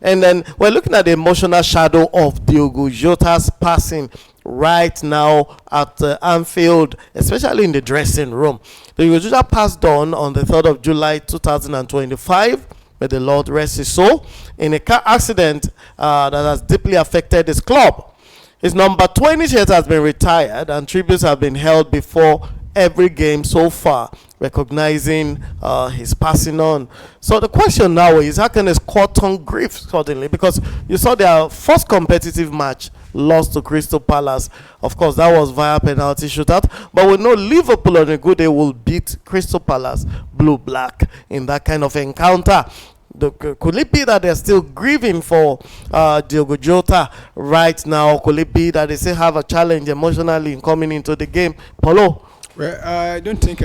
And then we're looking at the emotional shadow of Diogo Jota's passing right now at Anfield, especially in the dressing room. Diogo Jota passed on the 3rd of July 2025. May the Lord rest his soul, in a car accident that has deeply affected his club. His number 20 shirt has been retired, and tributes have been held before every game so far, recognizing his passing on. So the question now is, how can a squad turn grief suddenly? Because you saw their first competitive match lost to Crystal Palace. Of course, that was via penalty shootout. But we know Liverpool on a good day will beat Crystal Palace blue-black in that kind of encounter. Could it be that they're still grieving for Diogo Jota right now? Could it be that they still have a challenge emotionally in coming into the game? Paulo? Well, I don't think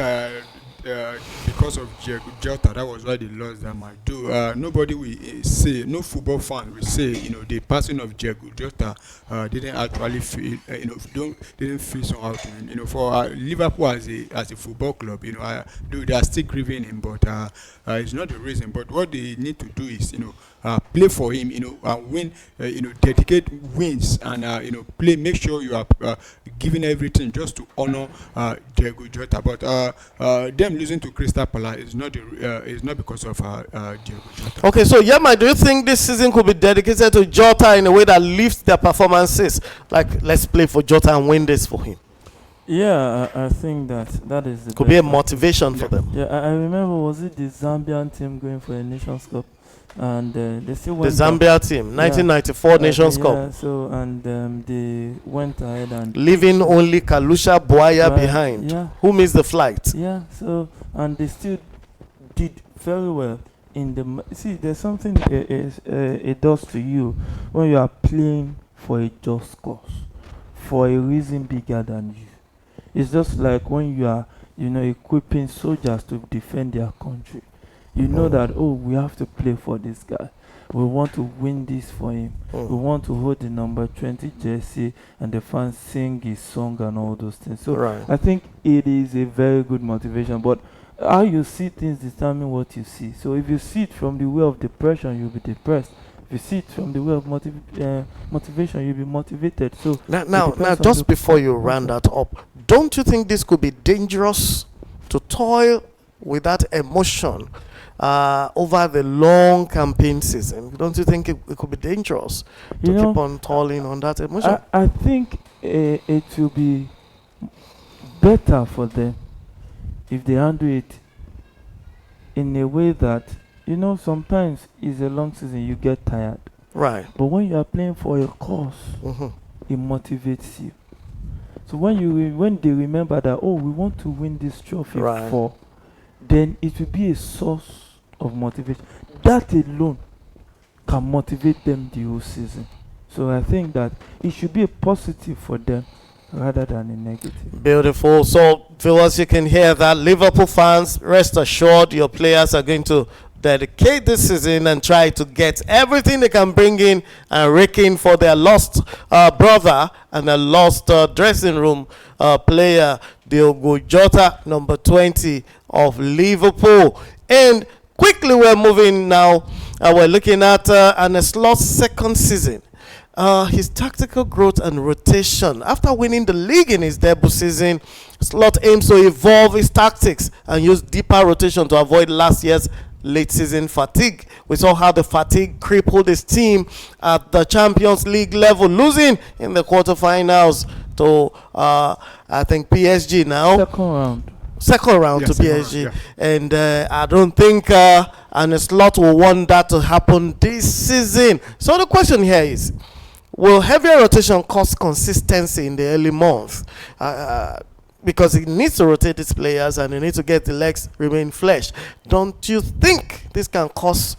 because of Jota, that was why they lost that match. Nobody will say, no football fan will say, the passing of Jota didn't actually feel, didn't feel somehow to him. For Liverpool as a football club, they are still grieving him, but it's not the reason. But what they need to do is, play for him, and win, dedicate wins, and play. Make sure you are giving everything just to honor Diogo Jota. But them losing to Crystal Palace is not because of Diogo Jota. Okay, so Yama, do you think this season could be dedicated to Jota in a way that lifts their performances? Like, let's play for Jota and win this for him. Yeah, I think that is the could be a motivation for them. Yeah, I remember, was it the Zambian team going for a Nations Cup? And they still went the Zambia team, 1994 Nations Cup. Yeah, so and they went ahead and leaving only Kalusha Boaya behind, who missed the flight. Yeah, so and they still did very well in the. See, there's something it does to you when you are playing for a just cause, for a reason bigger than you. It's just like when you are, equipping soldiers to defend their country. You know that, we have to play for this guy. We want to win this for him. We want to hold the number 20 jersey and the fans sing his song and all those things. So I think it is a very good motivation. But how you see things determine what you see. So if you see it from the way of depression, you'll be depressed. If you see it from the way of motivation, you'll be motivated. So now just before you round that up, don't you think this could be dangerous to toil with that emotion over the long campaign season? Don't you think it could be dangerous to keep on toiling on that emotion? I think it will be better for them if they handle it in a way that, sometimes it's a long season, you get tired. Right. But when you are playing for a cause, it motivates you. So when they remember that, we want to win this trophy for, then it will be a source of motivation. That alone can motivate them the whole season. So I think that it should be a positive for them rather than a negative. Beautiful. So, viewers, you can hear that. Liverpool fans, rest assured your players are going to dedicate this season and try to get everything they can bring in and rake in for their lost brother and their lost dressing room player, Diogo Jota, number 20 of Liverpool. And quickly we're moving now. We're looking at Arne Slot's second season. His tactical growth and rotation. After winning the league in his debut season, Slot aims to evolve his tactics and use deeper rotation to avoid last year's late season fatigue. We saw how the fatigue crippled his team at the Champions League level, losing in the quarterfinals to I think PSG now. Second round to PSG. Round, and I don't think Arne Slot will want that to happen this season. So the question here is, will heavier rotation cause consistency in the early months? Because he needs to rotate his players and he needs to get the legs remain fresh. Don't you think this can cause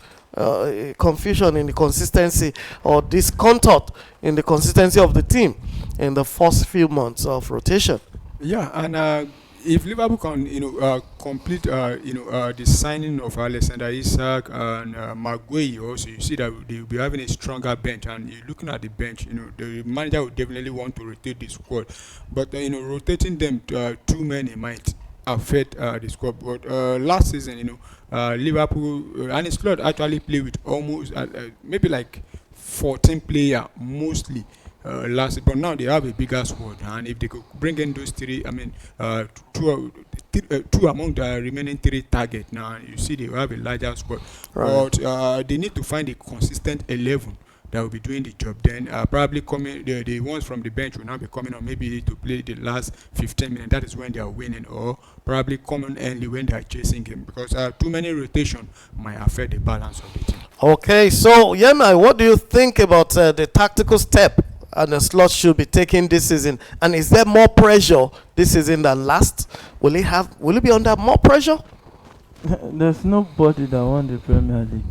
confusion in the consistency or discomfort in the consistency of the team in the first few months of rotation? Yeah, and if Liverpool can, complete, the signing of Alexander Isak and Maguire, also you see that they will be having a stronger bench. And you're looking at the bench, the manager will definitely want to rotate the squad, but rotating them too many might affect the squad. But last season, Liverpool, Arne Slot actually played with almost maybe like 14 players mostly last season. But now they have a bigger squad, and if they could bring in those three, I mean, two among the remaining three targets, now you see they will have a larger squad. Right. But they need to find a consistent 11 that will be doing the job. Then probably coming the ones from the bench will now be coming on maybe to play the last 15 minutes. That is when they are winning, or probably coming early when they are chasing game, because too many rotation might affect the balance of the team. Okay, so Yema, what do you think about the tactical step and the Slot should be taking this season? And is there more pressure this season than last? Will it be under more pressure? There's nobody that won the Premier League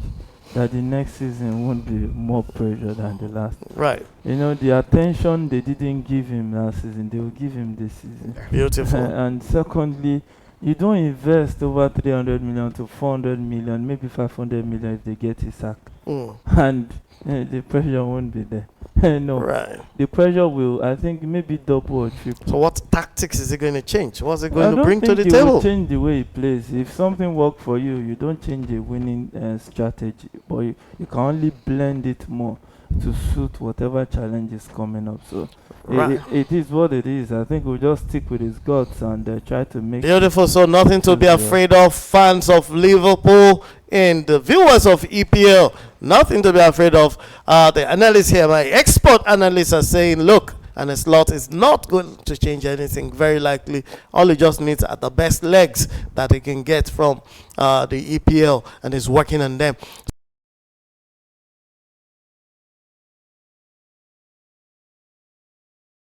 that the next season won't be more pressure than the last. Right. The attention they didn't give him last season, they will give him this season. Beautiful. And secondly, you don't invest over 300 million to 400 million, maybe 500 million if they get his sack. And the pressure won't be there. No. Right. The pressure will, I think, maybe double or triple. So what tactics is he going to change? What's he going to I bring don't to think the he will table? change the way he plays. If something works for you, you don't change the winning strategy, but you can only blend it more to suit whatever challenge is coming up. So Right. it is what it is. I think we'll just stick with his guts and try to make Beautiful. So nothing to be afraid of, fans of Liverpool and the viewers of EPL. Nothing to be afraid of. The analysts here, my expert analysts, are saying, look, and a Slot is not going to change anything. Very likely, all he just needs are the best legs that he can get from the EPL, and is working on them.